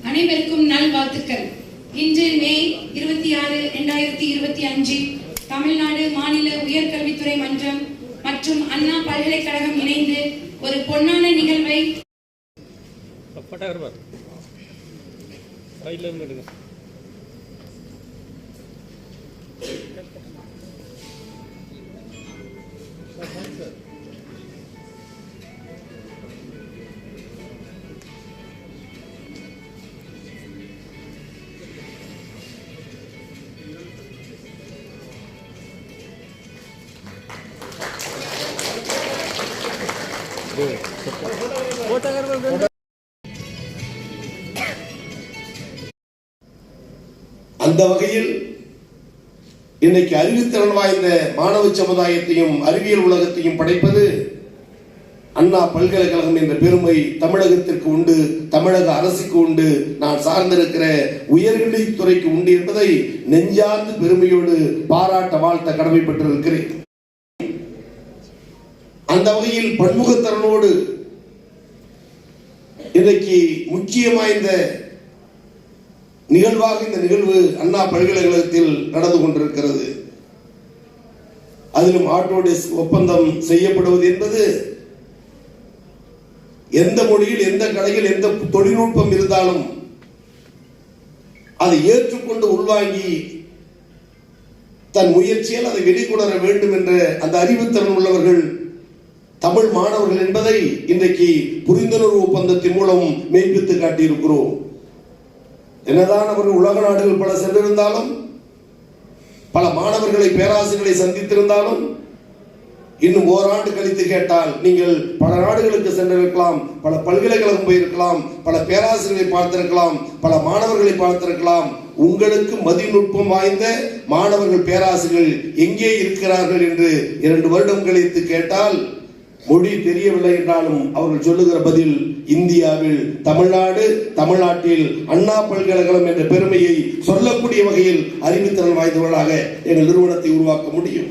அனைவருக்கும் நல்வாழ்த்துக்கள். இன்று மே 26, 2025 தமிழ்நாடு மாநில உயர்கல்வித்துறை மன்றம் மற்றும் அண்ணா பல்கலைக்கழகம் இணைந்து ஒரு பொன்னான நிகழ்வை அந்த வகையில் இன்னைக்கு அறிவுத்திறன் வாய்ந்த மாணவ சமுதாயத்தையும் அறிவியல் உலகத்தையும் படைப்பது அண்ணா பல்கலைக்கழகம் என்ற பெருமை தமிழகத்திற்கு உண்டு, தமிழக அரசுக்கு உண்டு, நான் சார்ந்திருக்கிற உயர்கல்வித்துறைக்கு உண்டு என்பதை நெஞ்சார்ந்து பெருமையோடு பாராட்ட வாழ்த்த கடமைப்பட்டிருக்கிறேன். அந்த வகையில் பன்முகத்திறனோடு இன்றைக்கு முக்கியம் வாய்ந்த நிகழ்வாக இந்த நிகழ்வு அண்ணா பல்கலைக்கழகத்தில் நடந்து கொண்டிருக்கிறது. அதிலும் ஆட்டோடெஸ்க் ஒப்பந்தம் செய்யப்படுவது என்பது எந்த மொழியில், எந்த கடையில், எந்த தொழில்நுட்பம் இருந்தாலும் அதை ஏற்றுக்கொண்டு உள்வாங்கி தன் முயற்சியால் அதை வெளிக்கொணர வேண்டும் என்ற அந்த அறிவுத்திறன் உள்ளவர்கள் தமிழ் மாணவர்கள் என்பதை இன்றைக்கு புரிந்துணர்வு ஒப்பந்தத்தின் மூலம் மெய்ப்பித்து காட்டியிருக்கிறோம். என்னதான் அவர்கள் உலக நாடுகள் பல சென்றிருந்தாலும், பல மாணவர்களை பேராசிரியர்களை சந்தித்திருந்தாலும், இன்னும் ஓராண்டு கழித்து கேட்டால் நீங்கள் பல நாடுகளுக்கு சென்றிருக்கலாம், பல பல்கலைக்கழகம் போயிருக்கலாம், பல பேராசிரியர்களை பார்த்திருக்கலாம், பல மாணவர்களை பார்த்திருக்கலாம், உங்களுக்கு மதிநுட்பம் வாய்ந்த மாணவர்கள் பேராசிரியர்கள் எங்கே இருக்கிறார்கள் என்று 2 வருடம் கழித்து கேட்டால் மொழி தெரியவில்லை என்றாலும் அவர்கள் சொல்லுகிற பதில் இந்தியாவில் தமிழ்நாட்டில் அண்ணா பல்கலைக்கழகம் என்ற பெருமையை சொல்லக்கூடிய வகையில் அறிவுத்திறன் வாய்ந்தவர்களாக எங்கள் நிறுவனத்தை உருவாக்க முடியும்.